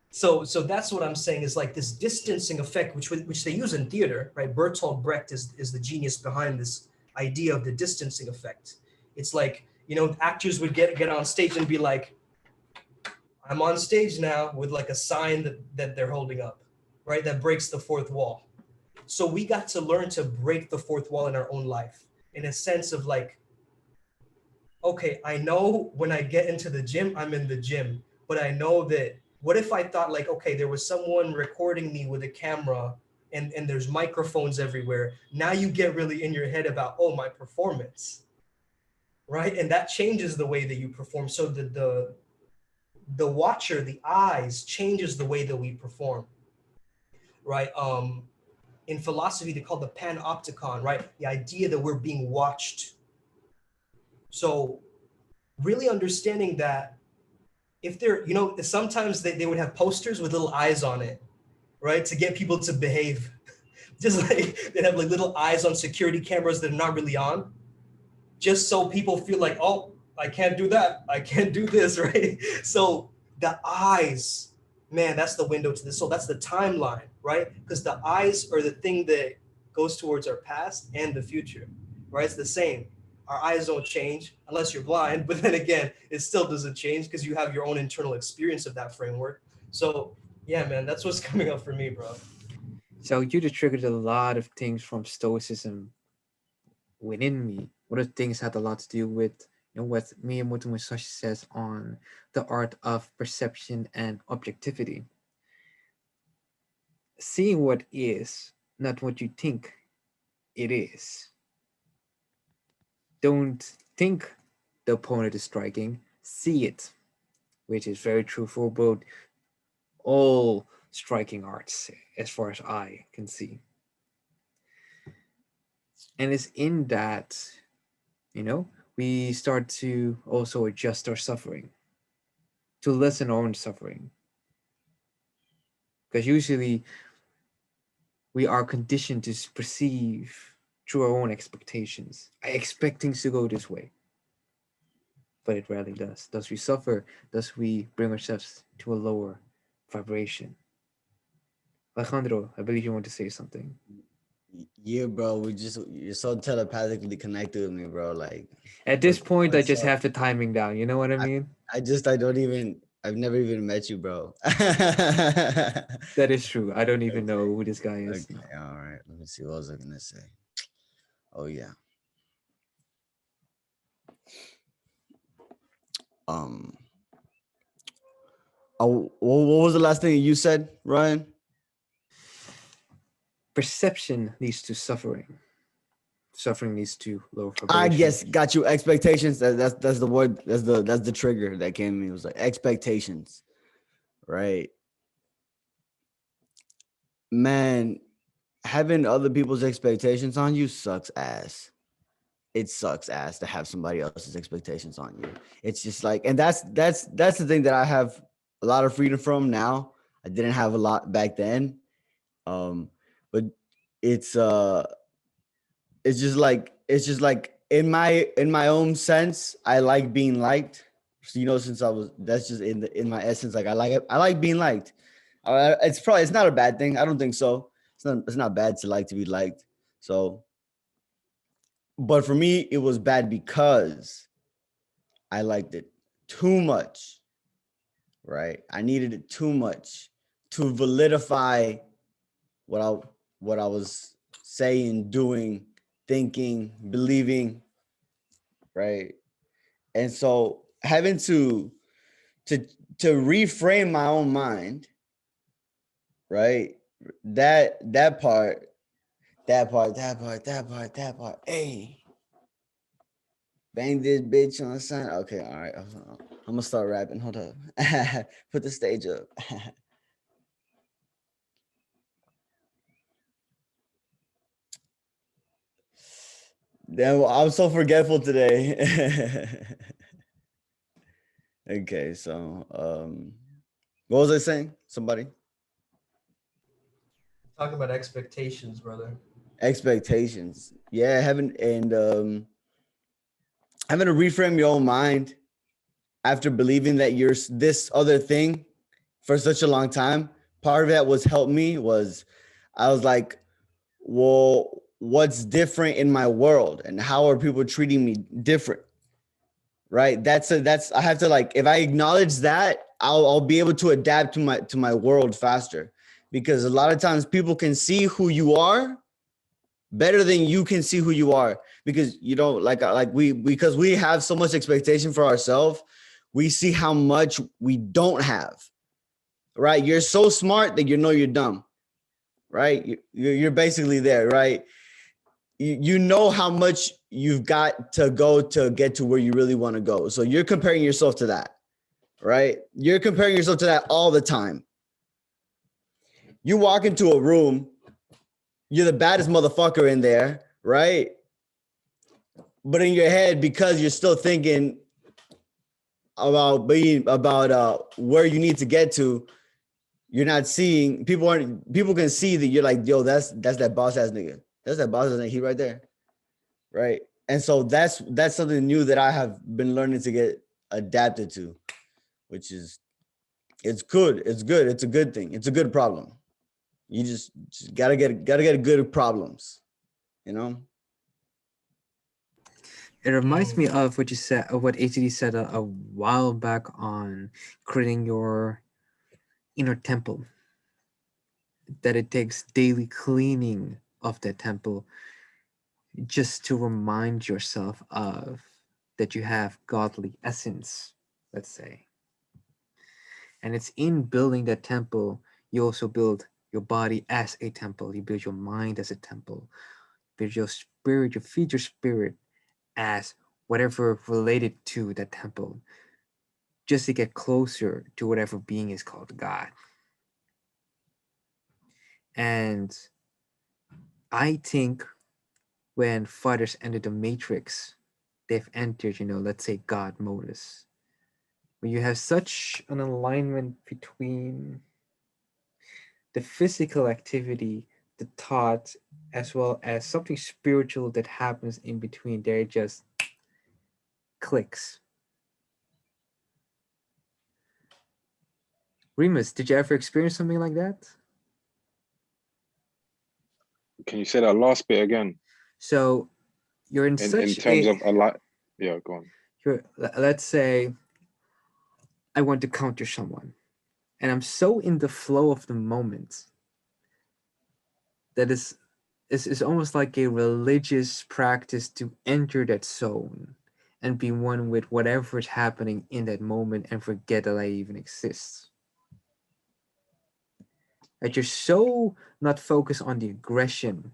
S1: So that's what I'm saying is like this distancing effect, which they use in theater, right? Bertolt Brecht is the genius behind this idea of the distancing effect. It's like, actors would get on stage and be like, I'm on stage now, with like a sign that they're holding up, right? That breaks the fourth wall. So we got to learn to break the fourth wall in our own life, in a sense of like, okay, I know when I get into the gym, I'm in the gym, but I know that, what if I thought like, okay, there was someone recording me with a camera and there's microphones everywhere. Now you get really in your head about, oh, my performance, right? And that changes the way that you perform. So the watcher, the eyes, changes the way that we perform, right? In philosophy, they call the panopticon, right? The idea that we're being watched. So really understanding that if they're, sometimes they would have posters with little eyes on it, right? To get people to behave. Just like they'd have like little eyes on security cameras that are not really on, just so people feel like, oh, I can't do that. I can't do this, right? So the eyes man, that's the window to the soul. That's the timeline, right? Because the eyes are the thing that goes towards our past and the future, right? It's the same. Our eyes don't change unless you're blind, but then again, it still doesn't change because you have your own internal experience of that framework. So yeah, man, that's what's coming up for me, bro.
S3: So you just triggered a lot of things from Stoicism within me. One of the things had a lot to do with what Miyamoto Musashi says on the art of perception and objectivity. Seeing what is, not what you think it is. Don't think the opponent is striking, see it, which is very true for both all striking arts, as far as I can see. And it's in that, we start to also adjust our suffering, to lessen our own suffering. Because usually we are conditioned to perceive through our own expectations. I expect things to go this way, but it rarely does. Thus we suffer, thus we bring ourselves to a lower vibration. Alejandro, I believe you want to say something.
S2: Yeah, bro. You're so telepathically connected with me, bro. Like
S3: At this point, I
S2: what's
S3: just
S2: up?
S3: have the timing down. You know what I mean?
S2: I've never even met you, bro.
S3: That is true. I don't even know who this guy is.
S2: Okay, all right. Let me see. What was I gonna say? Oh yeah. Um. Oh, what was the last thing you said, Ryan?
S3: Perception leads to suffering. Suffering leads to lower vibration.
S2: I guess got you. Expectations. That's the word. That's the trigger that came to me. It was like expectations, right? Man, having other people's expectations on you sucks ass. It sucks ass to have somebody else's expectations on you. It's just like, and that's the thing that I have a lot of freedom from now. I didn't have a lot back then. But it's it's just like in my own sense, I like being liked. So, since that's just in my essence. Like I like it. I like being liked. It's not a bad thing. I don't think so. It's not bad to like to be liked. So, but for me, it was bad because I liked it too much, right? I needed it too much to validify what I was saying, doing, thinking, believing, right? And so having to reframe my own mind, right? That part. Hey, bang this bitch on the sign. Okay, all right. I'm gonna start rapping. Hold up. Put the stage up. Damn, I'm so forgetful today. Okay, so what was I saying? Somebody?
S1: Talking about expectations, brother.
S2: Expectations. Yeah, having to reframe your own mind after believing that you're this other thing for such a long time. Part of that was help me was I was like, well, what's different in my world and how are people treating me different? Right. That's I have to, like, if I acknowledge that, I'll be able to adapt to my world faster, because a lot of times people can see who you are better than you can see who you are, because because we have so much expectation for ourselves, we see how much we don't have. Right. You're so smart that you're dumb. Right. You're basically there. Right. You know how much you've got to go to get to where you really want to go. So you're comparing yourself to that, right? You're comparing yourself to that all the time. You walk into a room, you're the baddest motherfucker in there, right? But in your head, because you're still thinking about where you need to get to, you're not seeing, people can see that you're like, yo, that's that boss ass nigga. That's that boss ass nigga. He right there. Right. And so that's something new that I have been learning to get adapted to, which is It's good. It's good. It's a good thing. It's a good problem. You just gotta get good problems, you know?
S3: It reminds me of what you said, of what ATD said a while back on creating your inner temple. That it takes daily cleaning of that temple just to remind yourself of that you have godly essence, let's say. And it's in building that temple, you also build your body as a temple, you build your mind as a temple, build your spirit, you feed your spirit as whatever related to that temple, just to get closer to whatever being is called God. And I think when fighters enter the matrix, they've entered, let's say God modus. When you have such an alignment between the physical activity, the thought, as well as something spiritual that happens in between, there it just clicks. Remus, did you ever experience something like that?
S5: Can you say that last bit again?
S3: So you're in
S5: In terms of a lot, yeah, go on.
S3: Let's say I want to counter someone, and I'm so in the flow of the moment that is almost like a religious practice to enter that zone and be one with whatever is happening in that moment and forget that I even exist. That you're so not focused on the aggression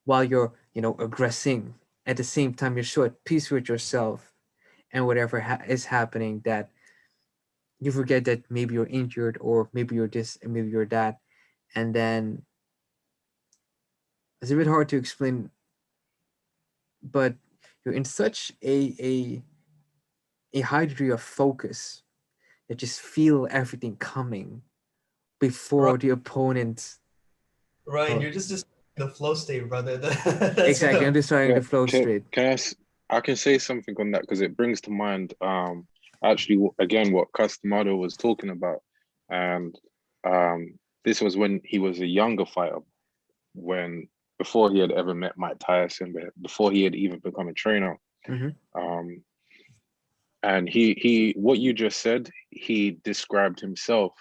S3: while you're, aggressing. At the same time, you're so at peace with yourself and whatever is happening that you forget that maybe you're injured or maybe you're this and maybe you're that. And then it's a bit hard to explain, but you're in such a high degree of focus that just feel everything coming before the opponent.
S1: Ryan,
S3: Oh,
S1: you're just the flow state, brother. That's
S3: exactly. I'm just trying
S5: Yeah,
S3: to flow straight.
S5: I can say something on that because it brings to mind actually again what Customado was talking about, and this was when he was a younger fighter, when before he had ever met Mike Tyson, before he had even become a trainer.
S3: Mm-hmm.
S5: And he what you just said, he described himself,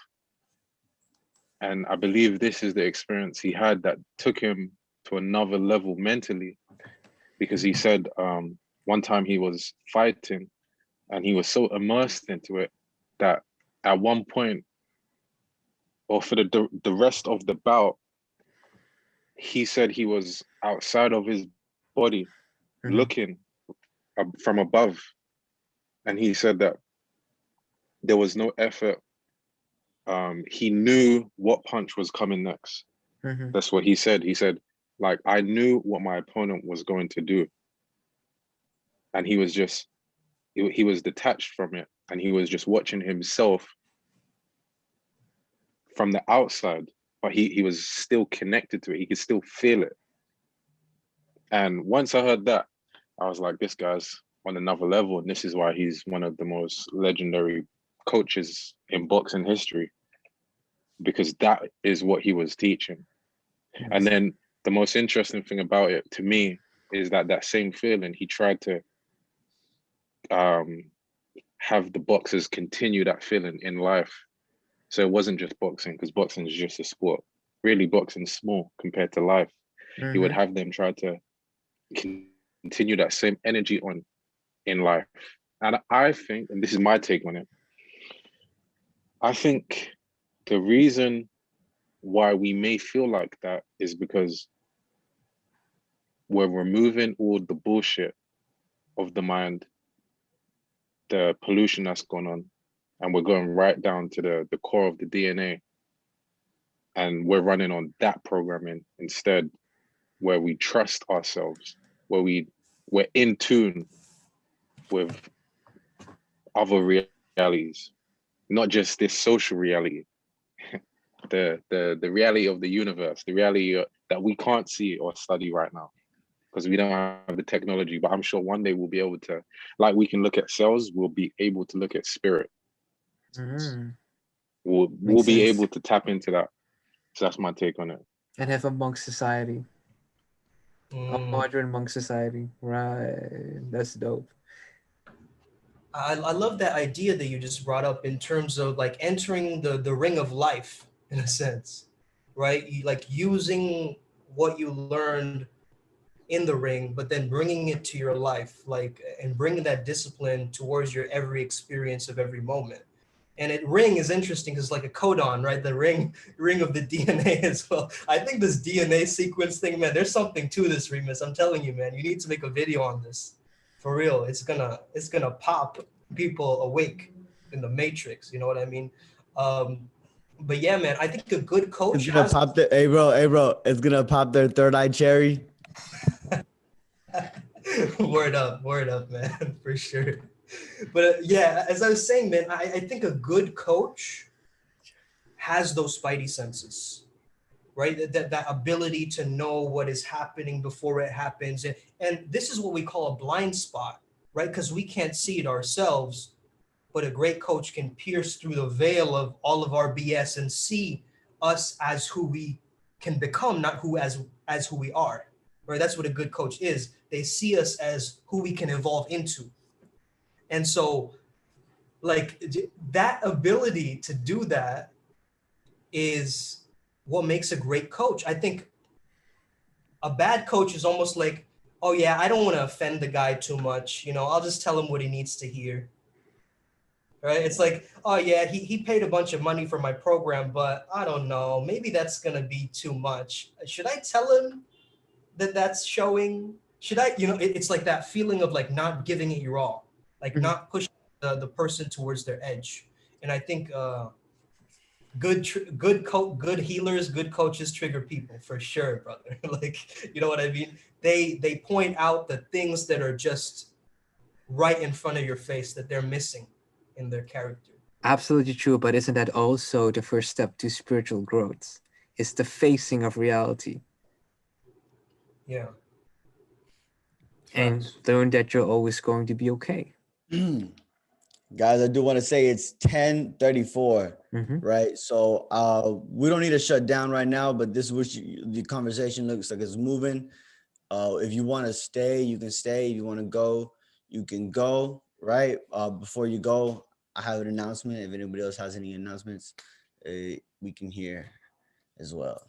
S5: and I believe this is the experience he had that took him to another level mentally, because he said one time he was fighting and he was so immersed into it that at one point, or for the rest of the bout, he said he was outside of his body
S3: Mm-hmm.
S5: looking from above, and he said that there was no effort. He knew what punch was coming next.
S3: Mm-hmm.
S5: That's what he said. He said, like, I knew what my opponent was going to do, and he was just he was detached from it, and he was just watching himself from the outside, but he was still connected to it. He could still feel it. And once I heard that, I was like, this guy's on another level, and this is why he's one of the most legendary coaches in boxing history, because that is what he was teaching.
S3: Yes.
S5: And then the most interesting thing about it to me is that same feeling, he tried to have the boxers continue that feeling in life. So it wasn't just boxing, because boxing is just a sport. Really, boxing's small compared to life.
S3: Mm-hmm.
S5: He would have them try to continue that same energy on in life. And I think, and this is my take on it, I think the reason why we may feel like that is because we're removing all the bullshit of the mind, the pollution that's gone on, and we're going right down to the core of the DNA. And we're running on that programming instead, where we trust ourselves, where we're in tune with other realities, not just this social reality, the reality of the universe, the reality that we can't see or study right now because we don't have the technology. But I'm sure one day we'll be able to, like we can look at cells, we'll be able to look at spirit.
S3: Mhm.
S5: We'll
S3: Makes
S5: be
S3: sense.
S5: able to tap into that. So that's my take on it.
S3: And have a monk society, a
S1: Mm.
S3: modern monk society. Right. That's dope.
S1: I love that idea that you just brought up in terms of like entering the ring of life in a sense, right? You, like using what you learned in the ring, but then bringing it to your life, like, and bringing that discipline towards your every experience of every moment. And it ring is interesting because like a codon, right? The ring of the DNA as well. I think this DNA sequence thing, man, there's something to this, Remus. I'm telling you, man, you need to make a video on this. For real. It's gonna pop people awake in the matrix, you know what I mean? But yeah, man, I think a good coach
S2: It's gonna
S1: has
S2: pop the hey bro, it's gonna pop their third eye cherry.
S1: word up, man, for sure. But yeah, as I was saying, man, I think a good coach has those spidey senses, right? That ability to know what is happening before it happens. And this is what we call a blind spot, right? Because we can't see it ourselves, but a great coach can pierce through the veil of all of our BS and see us as who we can become, not who as who we are, right? That's what a good coach is. They see us as who we can evolve into. And so, like, that ability to do that is what makes a great coach. I think a bad coach is almost like, oh yeah, I don't want to offend the guy too much. I'll just tell him what he needs to hear. Right? It's like, oh yeah, he paid a bunch of money for my program, but I don't know, maybe that's gonna be too much. Should I tell him that that's showing? Should I, it's like that feeling of like not giving it your all, like
S3: Mhm.
S1: not pushing the person towards their edge. And I think good healers, good coaches trigger people for sure, brother. Like, you know what I mean? They point out the things that are just right in front of your face that they're missing in their character.
S3: Absolutely true, but isn't that also the first step to spiritual growth? It's the facing of reality
S1: Yeah,
S3: and
S1: facts.
S3: learn that you're always going to be okay.
S2: Guys, I do want to say it's 10:34,
S3: Mm-hmm.
S2: right? So we don't need to shut down right now, but this is what the conversation looks like it's moving. If you want to stay, you can stay. If you want to go, you can go, right? Before you go, I have an announcement. If anybody else has any announcements, we can hear as well.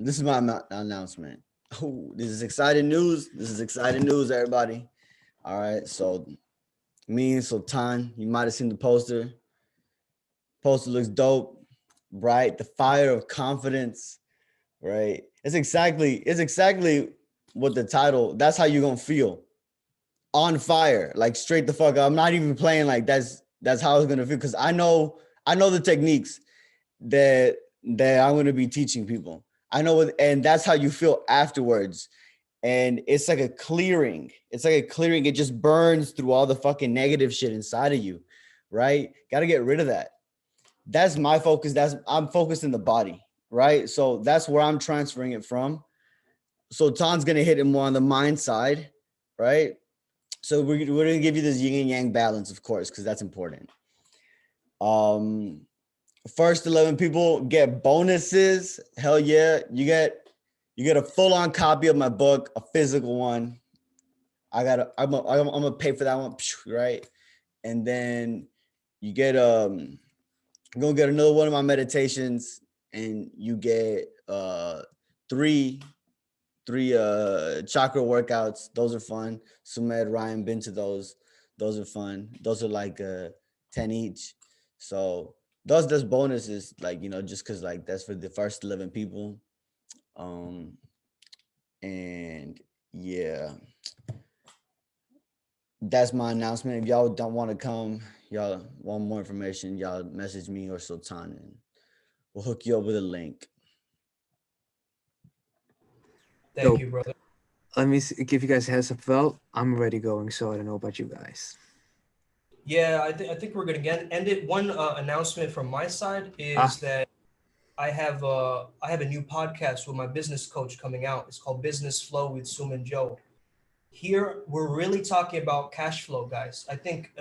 S2: This is my announcement. Oh, this is exciting news. This is exciting news, everybody. All right, so me and Sultan, you might have seen the poster. Poster looks dope, bright, the fire of confidence, right? It's exactly what the title, that's how you're gonna feel. On fire, like straight the fuck up. I'm not even playing like that's how it's gonna feel because I know the techniques that I'm gonna be teaching people. I know what, and that's how you feel afterwards. And it's like a clearing. It's like a clearing. It just burns through all the fucking negative shit inside of you, right? Got to get rid of that. That's my focus. I'm focused in the body, right? So that's where I'm transferring it from. So Tan's gonna hit it more on the mind side, right? So we're gonna give you this yin and yang balance, of course, because that's important. First 11 people get bonuses. Hell yeah, you get a full-on copy of my book, a physical one. I'm gonna pay for that one, right? And then you get you're gonna get another one of my meditations, and you get three chakra workouts. Those are fun. Sumedh, Ryan, been to those. Those are fun. Those are like 10 each. So those bonuses, like, just because like that's for the first 11 people. And yeah, that's my announcement. If y'all don't want to come, y'all want more information, y'all message me or Sultan and we'll hook you up with a link.
S1: Thank
S3: So
S1: you, brother.
S3: let me give you guys a heads up. Well, I'm already going, so I don't know about you guys.
S1: Yeah, I think we're gonna end it. One announcement from my side is that I have a new podcast with my business coach coming out. It's called Business Flow with Sum and Joe. here we're really talking about cash flow, guys. I think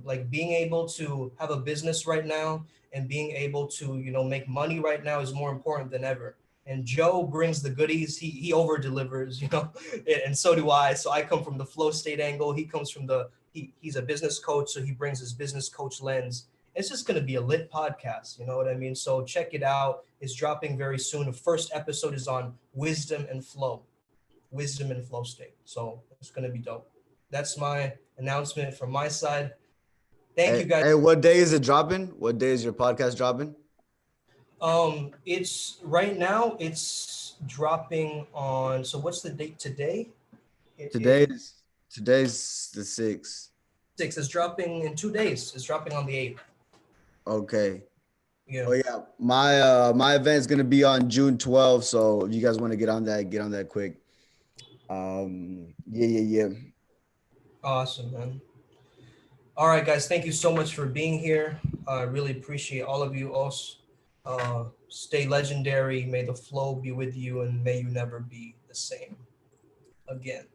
S1: like being able to have a business right now and being able to, you know, make money right now is more important than ever. And Joe brings the goodies. He over delivers, you know, and so do I. So I come from the flow state angle. He comes from the he's a business coach, so he brings his business coach lens. It's just going to be a lit podcast, you know what I mean? So check it out. It's dropping very soon. The first episode is on wisdom and flow state. So it's going to be dope. That's my announcement from my side. Thank you guys.
S2: Hey, what day is it dropping? What day is your podcast dropping?
S1: It's right now it's dropping on, so what's the date today?
S2: Today's the 6th.
S1: 6th. It's dropping in 2 days. It's dropping on the 8th.
S2: Okay.
S1: Yeah.
S2: Oh yeah, my event's gonna be on June 12th. So if you guys want to get on that quick. Yeah.
S1: Awesome, man. All right, guys. Thank you so much for being here. I really appreciate all of you. Also, stay legendary. May the flow be with you, and may you never be the same again.